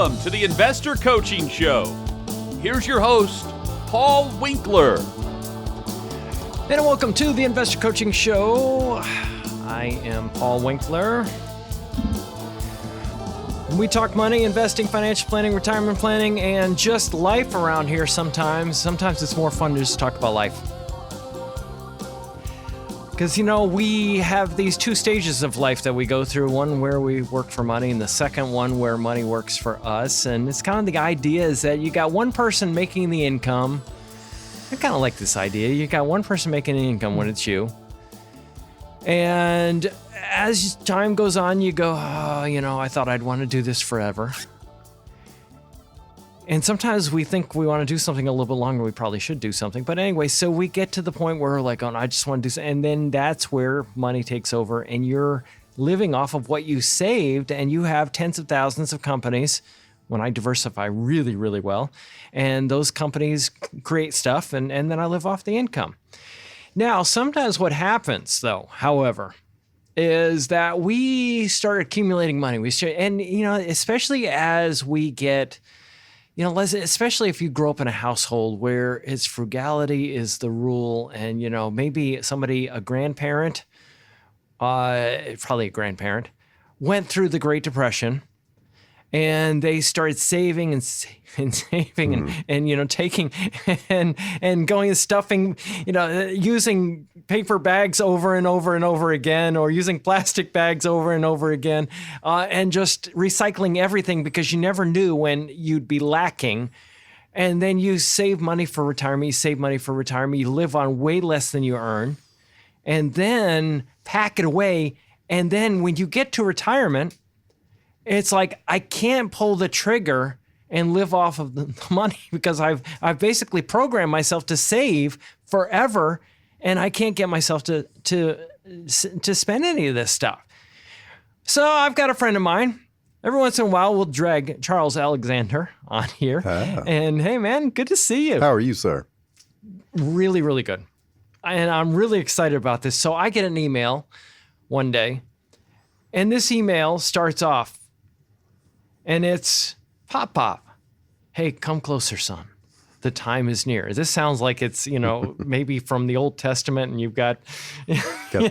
Welcome to the Investor Coaching Show. Here's your host, Paul Winkler. And welcome to the Investor Coaching Show. I am Paul Winkler. We talk money, investing, financial planning, retirement planning, and just life around here sometimes. Sometimes it's more fun to just talk about life. Because, we have these two stages of life that we go through. One where we work for money, and the second one where money works for us. And it's kind of the idea is that you got one person making the income. I kind of like this idea. You got one person making the income when it's you. And as time goes on, you go, I thought I'd want to do this forever. And sometimes we think we want to do something a little bit longer. We probably should do something. But anyway, so we get to the point where we're like, I just want to do something. And then that's where money takes over and you're living off of what you saved, and you have tens of thousands of companies when I diversify really, really well. And those companies create stuff, and then I live off the income. Now, sometimes what happens, though, however, is that we start accumulating money. Especially as we get... especially if you grow up in a household where it's frugality is the rule, and, maybe a grandparent, probably a grandparent, went through the Great Depression, and they started saving and saving and taking and going and stuffing, using paper bags over and over and over again, or using plastic bags over and over again, and just recycling everything because you never knew when you'd be lacking. And then you save money for retirement, you live on way less than you earn, and then pack it away. And then when you get to retirement, it's like, I can't pull the trigger and live off of the money because I've basically programmed myself to save forever, and I can't get myself to spend any of this stuff. So I've got a friend of mine. Every once in a while, we'll drag Charles Alexander on here. And hey, man, good to see you. How are you, sir? Really, really good. And I'm really excited about this. So I get an email one day, and this email starts off, and it's, Pop, hey, come closer, son. The time is near. This sounds like it's, maybe from the Old Testament, and you've got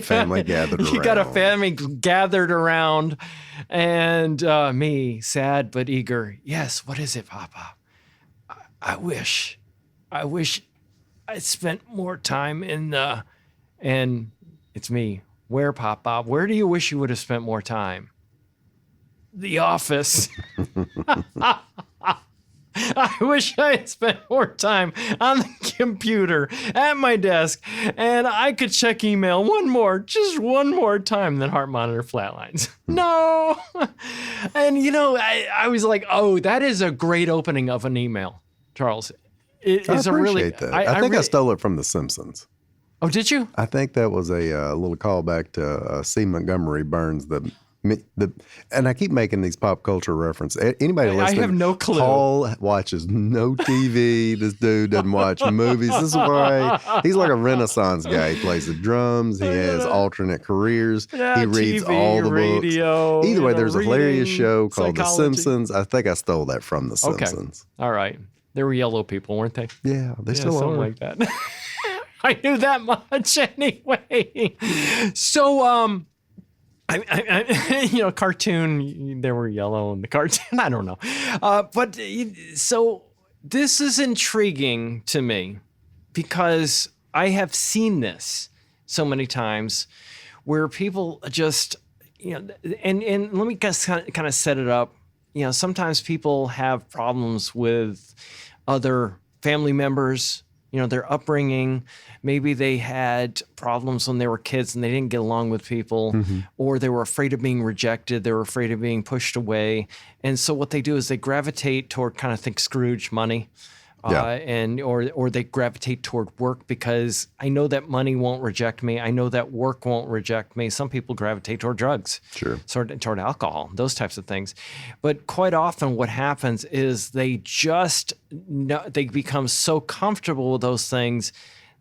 family gathered around. You got a family gathered around, and me, sad but eager. Yes, what is it, Papa? I wish I spent more time and it's me. Where, Papa? Where do you wish you would have spent more time? The office. I wish I had spent more time on the computer at my desk, and I could check email just one more time, then heart monitor flatlines. No. And, I was like, oh, that is a great opening of an email, Charles. It I is appreciate that. I think I stole it from The Simpsons. Oh, did you? I think that was a little callback to C. Montgomery Burns, and I keep making these pop culture references. Anybody listening? I have no clue. Paul watches no TV. This dude doesn't watch movies. This is why he's like a Renaissance guy. He plays the drums. He has alternate careers. He reads TV, all the radio, books. Either way, there's a hilarious show called psychology. The Simpsons. I think I stole that from The Simpsons. Okay. All right. They were yellow people, weren't they? Yeah, they still something are. like that. I knew that much anyway. So, cartoon, they were yellow in the cartoon. I don't know. So this is intriguing to me because I have seen this so many times where people just, and let me just kind of set it up. Sometimes people have problems with other family members, their upbringing. Maybe they had problems when they were kids and they didn't get along with people, or they were afraid of being rejected. They were afraid of being pushed away. And so what they do is they gravitate toward kind of think Scrooge money. Or they gravitate toward work because I know that money won't reject me. I know that work won't reject me. Some people gravitate toward drugs, toward alcohol, those types of things. But quite often what happens is they become so comfortable with those things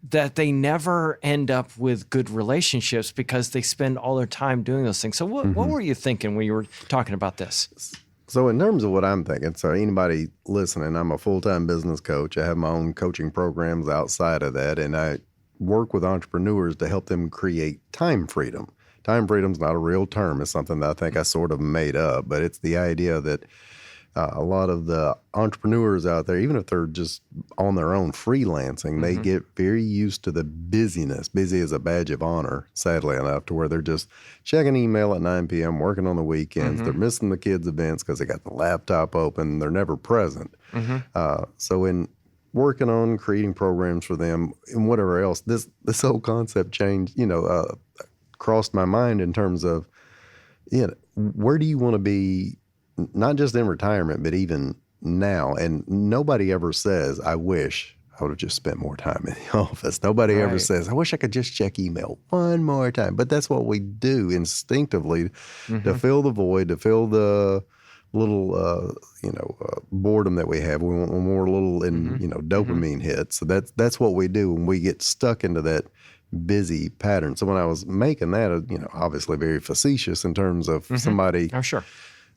that they never end up with good relationships because they spend all their time doing those things. So what were you thinking when you were talking about this? So in terms of what I'm thinking, so anybody listening, I'm a full-time business coach. I have my own coaching programs outside of that, and I work with entrepreneurs to help them create time freedom. Time freedom is not a real term. It's something that I think I sort of made up, but it's the idea that a lot of the entrepreneurs out there, even if they're just on their own freelancing, they get very used to the busyness. Busy is a badge of honor, sadly enough, to where they're just checking email at 9 p.m., working on the weekends. They're missing the kids' events because they got the laptop open. They're never present. So in working on creating programs for them and whatever else, this whole concept changed, crossed my mind in terms of, where do you want to be, not just in retirement, but even now? And nobody ever says, I wish I would have just spent more time in the office. Nobody ever says, I wish I could just check email one more time. But that's what we do instinctively to fill the void, to fill the little, boredom that we have. We want more little, dopamine hits. So that's what we do when we get stuck into that busy pattern. So when I was making that, obviously very facetious in terms of somebody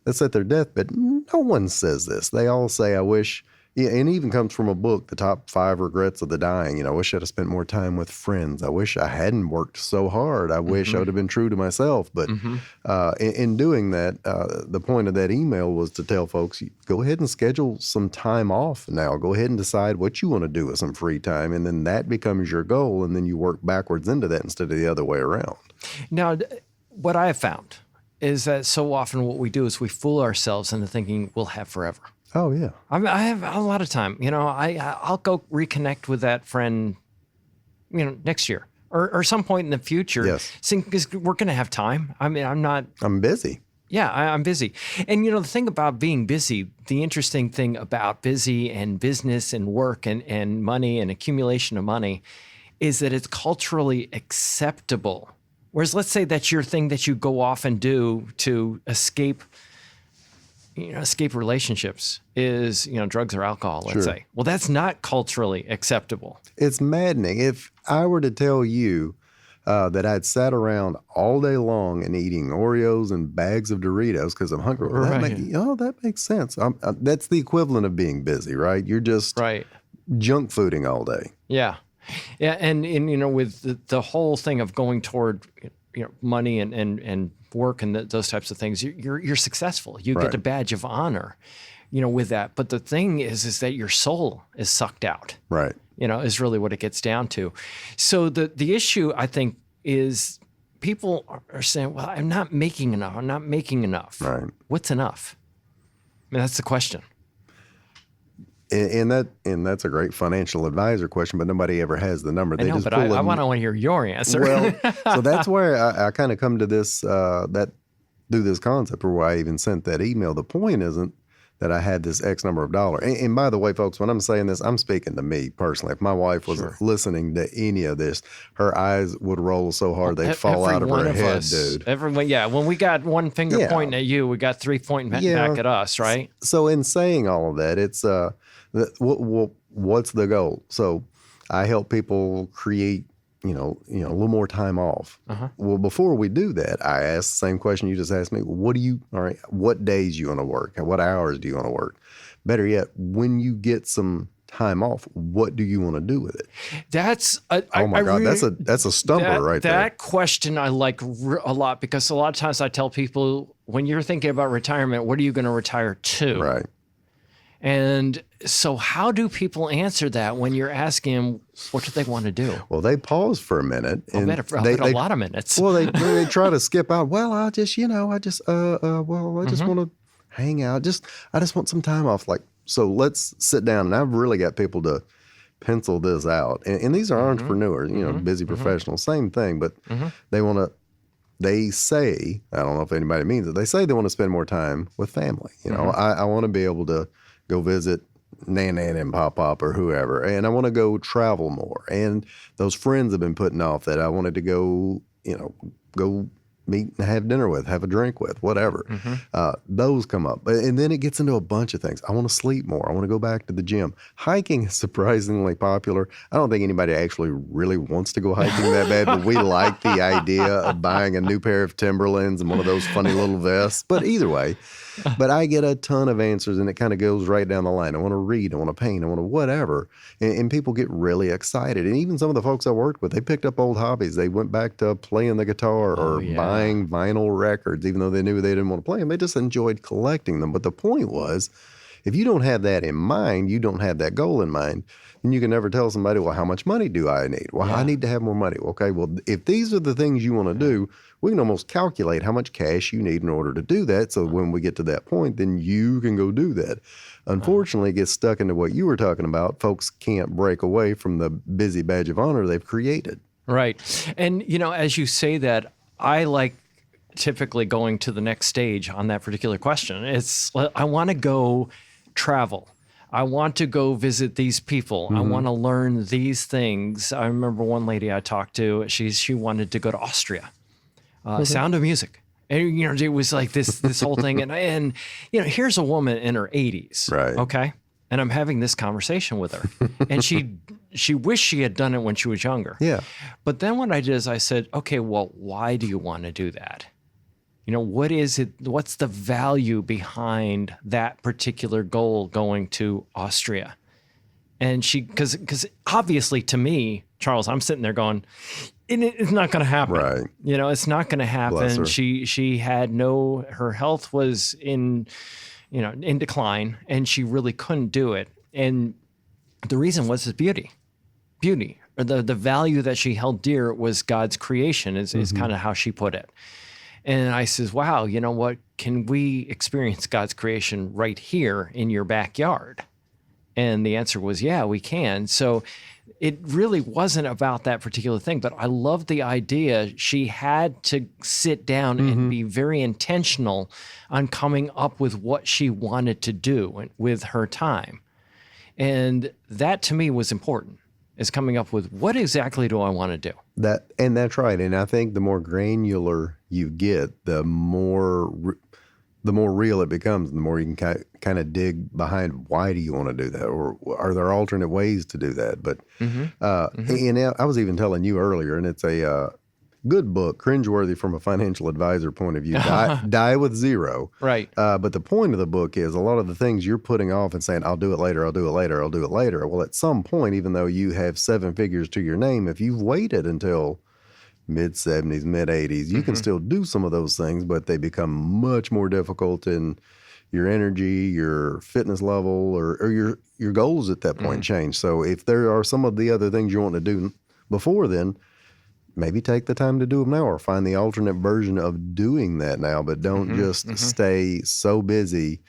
that's at their deathbed, no one says this. They all say, I wish, and it even comes from a book, The Top 5 Regrets of the Dying. I wish I'd have spent more time with friends. I wish I hadn't worked so hard. I wish I would have been true to myself. But in doing that, the point of that email was to tell folks, go ahead and schedule some time off now. Go ahead and decide what you want to do with some free time. And then that becomes your goal. And then you work backwards into that instead of the other way around. Now, what I have found is that so often what we do is we fool ourselves into thinking we'll have forever. Oh, yeah. I have a lot of time. I'll go reconnect with that friend, next year or some point in the future. Yes. Because we're going to have time. I mean, I'm busy. Yeah, I'm busy. And, the thing about being busy, the interesting thing about busy and business and work and money and accumulation of money is that it's culturally acceptable. Whereas let's say that's your thing that you go off and do to escape relationships is, drugs or alcohol, let's say. Well, that's not culturally acceptable. It's maddening. If I were to tell you that I'd sat around all day long and eating Oreos and bags of Doritos because I'm hungry, that makes sense. That's the equivalent of being busy, right? You're just junk fooding all day. Yeah. Yeah, and with the whole thing of going toward money and work and those types of things, you're successful. You get a badge of honor, with that. But the thing is that your soul is sucked out. Right. Is really what it gets down to. So the issue, I think, is people are saying, well, I'm not making enough. I'm not making enough. Right. What's enough? I mean, that's the question. And that's a great financial advisor question, but nobody ever has the number. I know, but I want to hear your answer. Well, so that's where I kind of come to this, through this concept, or why I even sent that email. The point isn't that I had this X number of dollars. And by the way, folks, when I'm saying this, I'm speaking to me personally. If my wife was listening to any of this, her eyes would roll so hard they'd fall out of her head, dude. Everyone, when we got one finger pointing at you, we got three pointing back at us, right? So in saying all of that, it's what's the goal? So I help people create, a little more time off. Well, before we do that, I ask the same question you just asked me. What days you want to work? What hours do you want to work? Better yet, when you get some time off, what do you want to do with it? That's that's a stumper right there. That question I like a lot, because a lot of times I tell people, when you're thinking about retirement, what are you going to retire to? Right. And so how do people answer that when you're asking them, what do they want to do? Well, they pause for a minute. And a lot of minutes. Well, they try to skip out. Well, I just want to hang out. I just want some time off. So let's sit down. And I've really got people to pencil this out. And these are entrepreneurs, busy professionals, same thing, but they say, I don't know if anybody means it, they say they want to spend more time with family. I want to be able to go visit Nan and Pop or whoever, and I want to go travel more. And those friends have been putting off that I wanted to go meet and have dinner with, have a drink with, whatever. Those come up. And then it gets into a bunch of things. I want to sleep more. I want to go back to the gym. Hiking is surprisingly popular. I don't think anybody actually really wants to go hiking that bad, but we like the idea of buying a new pair of Timberlands and one of those funny little vests. But either way, but I get a ton of answers, and it kind of goes right down the line. I want to read, I want to paint, I want to whatever. And people get really excited. And even some of the folks I worked with, they picked up old hobbies. They went back to playing the guitar or buying vinyl records, even though they knew they didn't want to play them. They just enjoyed collecting them. But the point was, if you don't have that in mind, you don't have that goal in mind, then you can never tell somebody, well, how much money do I need? Well, I need to have more money. Okay, well, if these are the things you want to do, we can almost calculate how much cash you need in order to do that. So when we get to that point, then you can go do that. Unfortunately, it gets stuck into what you were talking about. Folks can't break away from the busy badge of honor they've created. Right. And, as you say that, I like typically going to the next stage on that particular question. I want to go travel. I want to go visit these people. I want to learn these things. I remember one lady I talked to, she wanted to go to Austria. Sound of Music. And, it was like this whole thing. And here's a woman in her 80s. Right. Okay. And I'm having this conversation with her. And she wished she had done it when she was younger. Yeah. But then what I did is I said, okay, well, why do you want to do that? What is it? What's the value behind that particular goal going to Austria? And because obviously to me, Charles, I'm sitting there going, it's not going to happen. Right. It's not going to happen. She had her health was in decline, and she really couldn't do it. And the reason was his beauty. Or the value that she held dear was God's creation is kind of how she put it. And I says, wow, you know what? Can we experience God's creation right here in your backyard? And the answer was, yeah, we can. So it really wasn't about that particular thing, but I love the idea. She had to sit down and be very intentional on coming up with what she wanted to do with her time. And that to me was important, is coming up with what exactly do I want to do? That's right. And I think the more granular you get, the more real it becomes, the more you can kind of dig behind why do you want to do that, or are there alternate ways to do that? But and I was even telling you earlier, and it's a good book, cringeworthy from a financial advisor point of view, Die with Zero. Right. But the point of the book is a lot of the things you're putting off and saying, I'll do it later, I'll do it later, I'll do it later. Well, at some point, even though you have 7 figures to your name, if you've waited until mid-70s, mid-80s, you can still do some of those things, but they become much more difficult, and your energy, your fitness level, or your goals at that point change. So if there are some of the other things you want to do before then, maybe take the time to do them now, or find the alternate version of doing that now, but don't just stay so busy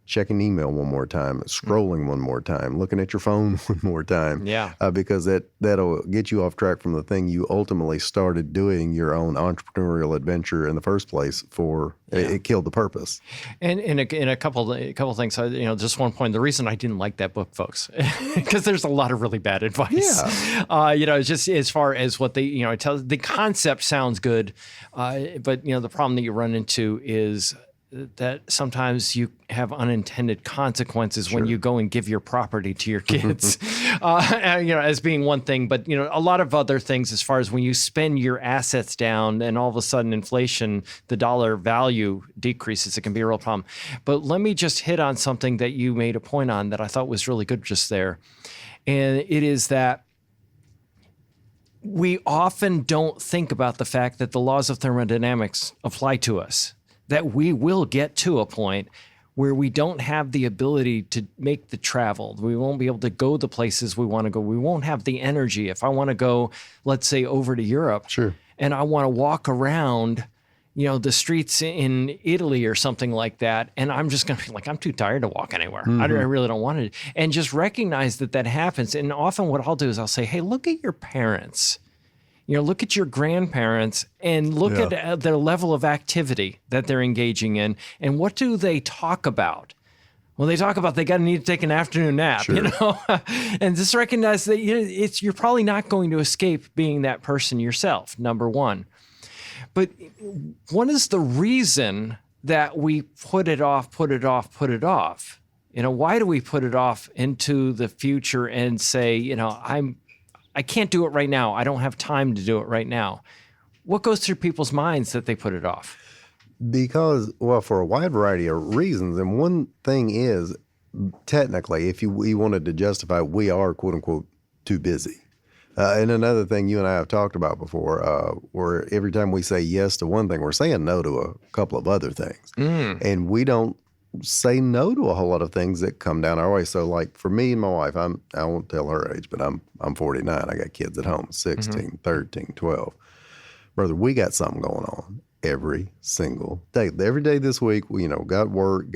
checking email one more time, scrolling one more time, looking at your phone one more time. Yeah. Because that'll get you off track from the thing you ultimately started doing, your own entrepreneurial adventure in the first place for. It killed the purpose. And in a couple things, just one point. The reason I didn't like that book, folks, because there's a lot of really bad advice. Yeah. Just as far as what they, it tells, the concept sounds good, but the problem that you run into is that sometimes you have unintended consequences when you go and give your property to your kids, as being one thing. But, a lot of other things as far as when you spend your assets down and all of a sudden inflation, the dollar value decreases, it can be a real problem. But let me just hit on something that you made a point on that I thought was really good just there. And it is that we often don't think about the fact that the laws of thermodynamics apply to us, that we will get to a point where we don't have the ability to make the travel. We won't be able to go the places we want to go. We won't have the energy. If I want to go, let's say, over to Europe, and I want to walk around, the streets in Italy or something like that, and I'm just going to be like, I'm too tired to walk anywhere. I really don't want to. And just recognize that happens. And often what I'll do is I'll say, hey, look at your parents. Look at your grandparents and look at their level of activity that they're engaging in, and what do they talk about? Well, they talk about they need to take an afternoon nap, and just recognize that you're probably not going to escape being that person yourself, number one. But what is the reason that we put it off? Why do we put it off into the future and say, I can't do it right now. I don't have time to do it right now. What goes through people's minds that they put it off? Because, well, for a wide variety of reasons. And one thing is, technically, if we wanted to justify, we are, quote unquote, too busy. And another thing you and I have talked about before, where every time we say yes to one thing, we're saying no to a couple of other things. And we don't say no to a whole lot of things that come down our way. So like for me and my wife, I won't tell her age, but I'm 49. I got kids at home, 16, 13, 12. Brother, we got something going on every single day. Every day this week, we, got work,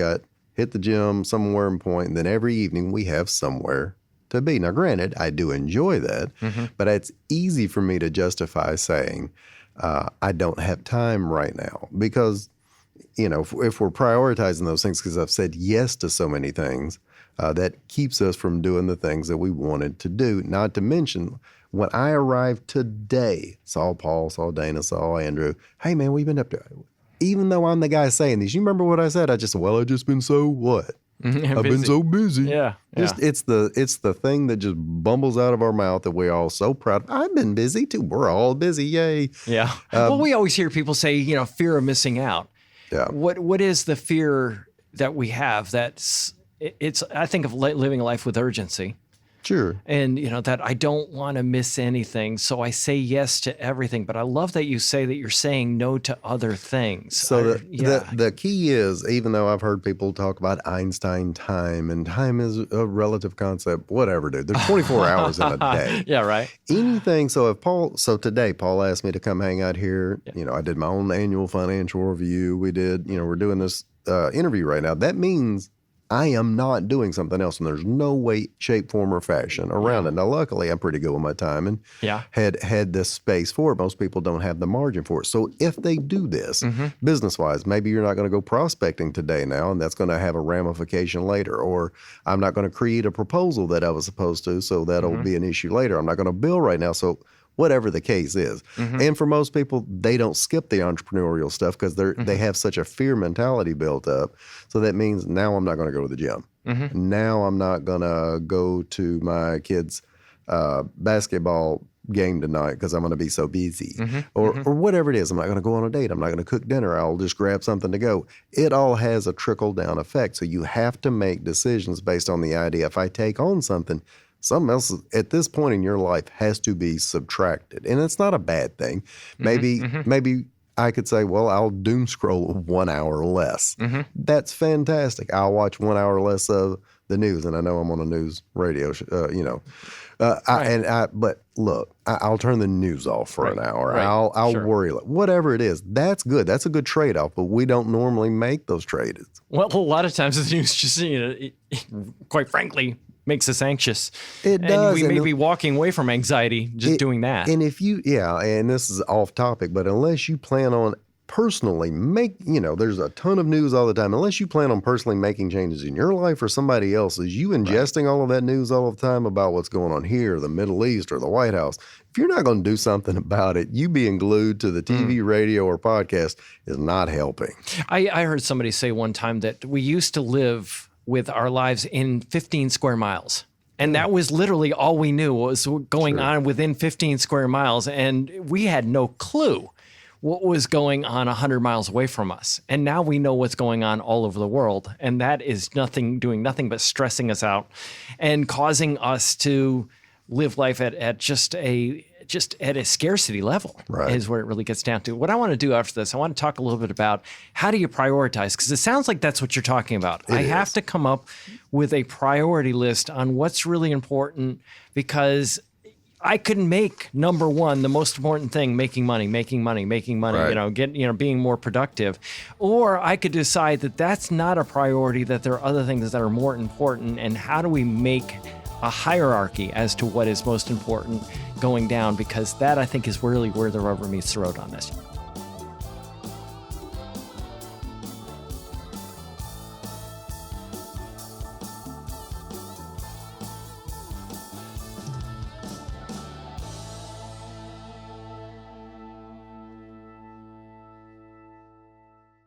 hit the gym, somewhere in point, and then every evening we have somewhere to be. Now, granted, I do enjoy that, but it's easy for me to justify saying I don't have time right now because, if we're prioritizing those things, because I've said yes to so many things, that keeps us from doing the things that we wanted to do. Not to mention, when I arrived today, saw Paul, saw Dana, saw Andrew, hey, man, we've been up there. Even though I'm the guy saying these, you remember what I said? I just said, I've just been so what? I've been so busy. Yeah. It's the thing that just bumbles out of our mouth that we're all so proud of. I've been busy too. We're all busy. Yay. Yeah. Well, we always hear people say, fear of missing out. Yeah. What is the fear that we have? I think of living a life with urgency. Sure. And, that I don't want to miss anything. So I say yes to everything. But I love that you say that you're saying no to other things. So the key is, even though I've heard people talk about Einstein time, and time is a relative concept, whatever, dude. There's 24 hours in a day. Yeah, right. Anything. So today, Paul asked me to come hang out here. Yeah. I did my own annual financial review. We did, we're doing this interview right now. That means I am not doing something else, and there's no way, shape, form, or fashion around it. Now, luckily, I'm pretty good with my time and had the space for it. Most people don't have the margin for it. So if they do this, business-wise, maybe you're not going to go prospecting today now, and that's going to have a ramification later. Or I'm not going to create a proposal that I was supposed to, so that'll be an issue later. I'm not going to bill right now, so whatever the case is. And for most people, they don't skip the entrepreneurial stuff because they have such a fear mentality built up. So that means now I'm not going to go to the gym. Now I'm not going to go to my kids' basketball game tonight because I'm going to be so busy. Or whatever it is. I'm not going to go on a date. I'm not going to cook dinner. I'll just grab something to go. It all has a trickle-down effect. So you have to make decisions based on the idea, if I take on something else at this point in your life has to be subtracted. And it's not a bad thing. Maybe I could say, well, I'll doom scroll 1 hour less. That's fantastic. I'll watch 1 hour less of the news. And I know I'm on a news radio show, but look, I'll turn the news off for an hour. I'll worry. Whatever it is, that's good. That's a good trade-off, but we don't normally make those trades. Well, a lot of times the news just, quite frankly, makes us anxious. It does. And we may be walking away from anxiety just doing that. And and this is off topic, but unless you plan on personally there's a ton of news all the time. Unless you plan on personally making changes in your life or somebody else's, you ingesting all of that news all the time about what's going on here, the Middle East or the White House, if you're not going to do something about it, you being glued to the TV, radio, or podcast is not helping. I heard somebody say one time that we used to live with our lives in 15 square miles. And that was literally all we knew was going on within 15 square miles. And we had no clue what was going on 100 miles away from us. And now we know what's going on all over the world. And that is doing nothing but stressing us out and causing us to live life at just at a scarcity level is where it really gets down to. What I want to do after this, I want to talk a little bit about how do you prioritize? Because it sounds like that's what you're talking about. I have to come up with a priority list on what's really important, because I could make number one, the most important thing, making money, being more productive. Or I could decide that that's not a priority, that there are other things that are more important. And how do we make a hierarchy as to what is most important going down? Because that, I think, is really where the rubber meets the road on this.